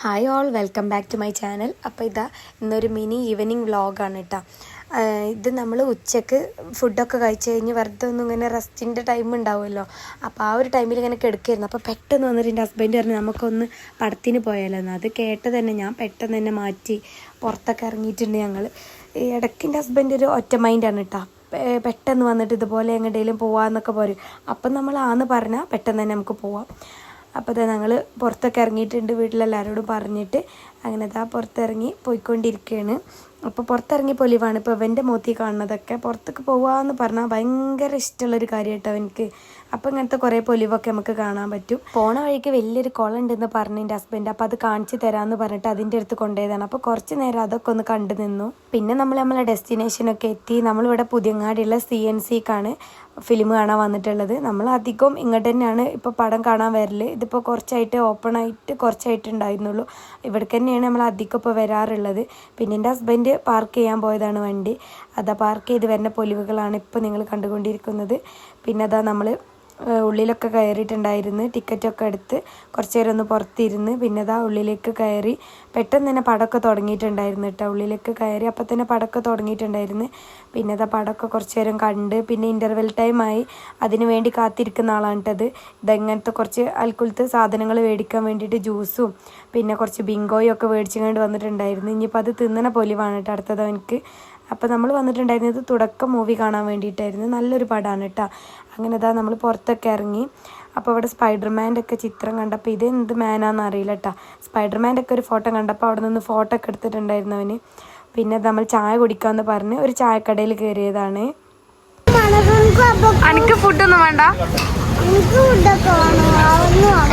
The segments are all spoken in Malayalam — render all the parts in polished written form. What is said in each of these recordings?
Hi all, welcome back to my channel. അപ്പോൾ ഇതാ ഇന്നൊരു മിനി ഈവനിങ് വ്ളോഗാണ് കേട്ടോ. ഇത് നമ്മൾ ഉച്ചക്ക് ഫുഡൊക്കെ കഴിച്ച് കഴിഞ്ഞ് വെറുതെ ഒന്നും ഇങ്ങനെ റെസ്റ്റിൻ്റെ ടൈം ഉണ്ടാവുമല്ലോ. അപ്പോൾ ആ ഒരു ടൈമിൽ ഇങ്ങനെ കിടക്കായിരുന്നു. അപ്പോൾ പെട്ടെന്ന് വന്നിട്ട് എൻ്റെ ഹസ്ബൻഡ് പറഞ്ഞു നമുക്കൊന്ന് പടത്തിന് പോയാലോ എന്ന്. അത് കേട്ട് തന്നെ ഞാൻ പെട്ടെന്ന് തന്നെ മാറ്റി പുറത്തൊക്കെ ഇറങ്ങിയിട്ടുണ്ട്. ഞങ്ങൾ ഇടയ്ക്ക് എൻ്റെ ഹസ്ബൻഡ് ഒരു ഒറ്റ മൈൻഡാണ് കേട്ടോ. പെട്ടെന്ന് വന്നിട്ട് ഇതുപോലെ എങ്ങോട്ടെങ്കിലും പോവാമെന്നൊക്കെ പറയും. അപ്പം നമ്മൾ ആന്ന് പറഞ്ഞാൽ പെട്ടെന്ന് തന്നെ നമുക്ക് പോവാം. അപ്പോൾ അത് ഞങ്ങൾ പുറത്തൊക്കെ ഇറങ്ങിയിട്ടുണ്ട്, വീട്ടിലെല്ലാവരോടും പറഞ്ഞിട്ട് അങ്ങനെ അതാ പുറത്തിറങ്ങി പോയിക്കൊണ്ടിരിക്കുകയാണ്. അപ്പോൾ പുറത്തിറങ്ങി പൊലിവാണ് ഇപ്പോൾ അവൻ്റെ മോത്തി കാണുന്നതൊക്കെ. പുറത്തേക്ക് പോവാമെന്ന് പറഞ്ഞാൽ ഭയങ്കര ഇഷ്ടമുള്ളൊരു കാര്യം കേട്ടോ എനിക്ക്. അപ്പോൾ ഇങ്ങനത്തെ കുറേ പൊലിവൊക്കെ നമുക്ക് കാണാൻ പറ്റും. പോണ വഴിക്ക് വലിയൊരു കുളം ഉണ്ടെന്ന് പറഞ്ഞു എൻ്റെ ഹസ്ബൻഡ്. അപ്പോൾ അത് കാണിച്ച് തരാമെന്ന് പറഞ്ഞിട്ട് അതിൻ്റെ അടുത്ത് കൊണ്ടുപോയതാണ്. അപ്പോൾ കുറച്ച് നേരം അതൊക്കെ ഒന്ന് കണ്ടു നിന്നു. പിന്നെ നമ്മളെ ഡെസ്റ്റിനേഷനൊക്കെ എത്തി. നമ്മളിവിടെ പുതിയങ്ങാടിയുള്ള CNCക്കാണ് ഫിലിം കാണാൻ വന്നിട്ടുള്ളത്. നമ്മൾ അധികം ഇങ്ങോട്ട് തന്നെയാണ് ഇപ്പോൾ പടം കാണാൻ വരൽ. ഇതിപ്പോൾ കുറച്ചായിട്ട് ഓപ്പണായിട്ട് കുറച്ചായിട്ടുണ്ടായിരുന്നുള്ളൂ. ഇവിടേക്ക് തന്നെയാണ് നമ്മൾ അധികം ഇപ്പോൾ വരാറുള്ളത്. പിന്നെ എൻ്റെ ഹസ്ബൻഡ് പാർക്ക് ചെയ്യാൻ പോയതാണ് വണ്ടി. അതാ പാർക്ക് ചെയ്ത് വരുന്ന പൊലിവുകളാണ് ഇപ്പോൾ നിങ്ങൾ കണ്ടുകൊണ്ടിരിക്കുന്നത്. പിന്നെ അതാ നമ്മൾ ഉള്ളിലൊക്കെ കയറിയിട്ടുണ്ടായിരുന്നു. ടിക്കറ്റൊക്കെ എടുത്ത് കുറച്ച് നേരം ഒന്ന് പുറത്തിരുന്ന് പിന്നെ അതാ ഉള്ളിലേക്ക് കയറി. പെട്ടെന്ന് തന്നെ പടമൊക്കെ തുടങ്ങിയിട്ടുണ്ടായിരുന്നു കേട്ടോ. ഉള്ളിലേക്ക് കയറി അപ്പോൾ തന്നെ പടമൊക്കെ തുടങ്ങിയിട്ടുണ്ടായിരുന്നു. പിന്നെ അതാ പടമൊക്കെ കുറച്ച് നേരം കണ്ട് പിന്നെ ഇൻ്റർവെൽ ടൈമായി അതിന് വേണ്ടി കാത്തിരിക്കുന്ന ആളാണ് കേട്ടത്. ഇതങ്ങനത്തെ കുറച്ച് അൽക്കുലത്തെ സാധനങ്ങൾ മേടിക്കാൻ വേണ്ടിയിട്ട് ജ്യൂസും പിന്നെ കുറച്ച് ബിങ്കോയും ഒക്കെ മേടിച്ചുകൊണ്ട് വന്നിട്ടുണ്ടായിരുന്നു. ഇനിയിപ്പോൾ അത് തിന്നണ പൊലിവാണ് കേട്ടോ അടുത്തത് അവനക്ക്. അപ്പോൾ നമ്മൾ വന്നിട്ടുണ്ടായിരുന്നത് തുടക്കം മൂവി കാണാൻ വേണ്ടിയിട്ടായിരുന്നു. നല്ലൊരു പടമാണ് കേട്ടോ. അങ്ങനെ ഇതാ നമ്മൾ പുറത്തൊക്കെ ഇറങ്ങി. അപ്പോൾ അവിടെ സ്പൈഡർമാൻ്റെ ഒക്കെ ചിത്രം കണ്ടപ്പോൾ ഇത് എന്ത് മാനാന്ന് അറിയില്ല കേട്ടോ. സ്പൈഡർമാൻ്റെ ഒക്കെ ഒരു ഫോട്ടോ കണ്ടപ്പോൾ അവിടെ നിന്ന് ഫോട്ടോ ഒക്കെ എടുത്തിട്ടുണ്ടായിരുന്നു അവന്. പിന്നെ നമ്മൾ ചായ കുടിക്കാമെന്ന് പറഞ്ഞ് ഒരു ചായക്കടയിൽ കയറിയതാണ്. എനിക്ക് ഫുഡൊന്നും വേണ്ട.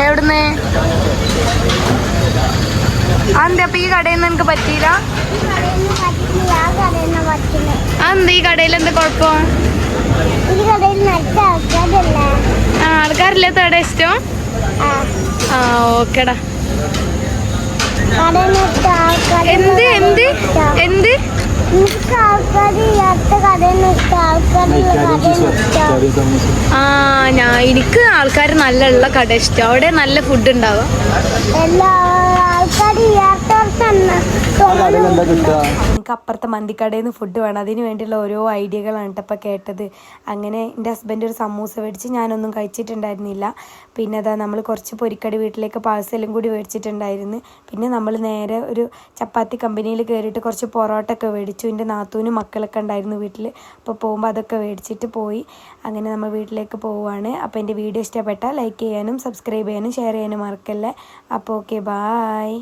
എവിടുന്ന് അതെന്താ അപ്പം ഈ കടയിൽ നിന്ന് എനിക്ക് പറ്റിയില്ല? അതെന്താ ഈ കടയിൽ എന്താ കുഴപ്പം? ആൾക്കാരില്ലാത്ത കട ഇഷ്ടം? ആ ഓക്കെടാ. എന്ത് എന്ത് എന്ത് എനിക്ക് ആൾക്കാർ നല്ല ഉള്ള കട ഇഷ്ടം. അവിടെ നല്ല ഫുഡ് ഉണ്ടാവുക. എനിക്ക് അപ്പുറത്തെ മന്തിക്കടയിൽ നിന്ന് ഫുഡ് വേണം. അതിന് വേണ്ടിയുള്ള ഓരോ ഐഡിയകളാണ് കേട്ടോ കേട്ടത്. അങ്ങനെ എൻ്റെ ഹസ്ബൻഡ് ഒരു സമൂസ മേടിച്ച് ഞാനൊന്നും കഴിച്ചിട്ടുണ്ടായിരുന്നില്ല. പിന്നെ അതാ നമ്മൾ കുറച്ച് പൊരിക്കടി വീട്ടിലേക്ക് പാഴ്സലും കൂടി മേടിച്ചിട്ടുണ്ടായിരുന്നു. പിന്നെ നമ്മൾ നേരെ ഒരു ചപ്പാത്തി കമ്പനിയിൽ കയറിയിട്ട് കുറച്ച് പൊറോട്ട ഒക്കെ മേടിച്ചു. എൻ്റെ നാത്തൂനും മക്കളൊക്കെ ഉണ്ടായിരുന്നു വീട്ടിൽ. അപ്പോൾ പോകുമ്പോൾ അതൊക്കെ മേടിച്ചിട്ട് പോയി. അങ്ങനെ നമ്മൾ വീട്ടിലേക്ക് പോവുകയാണ്. അപ്പോൾ എൻ്റെ വീഡിയോ ഇഷ്ടപ്പെട്ടാൽ ലൈക്ക് ചെയ്യാനും സബ്സ്ക്രൈബ് ചെയ്യാനും ഷെയർ ചെയ്യാനും മറക്കല്ലേ. അപ്പോൾ ഓക്കെ, ബായ്.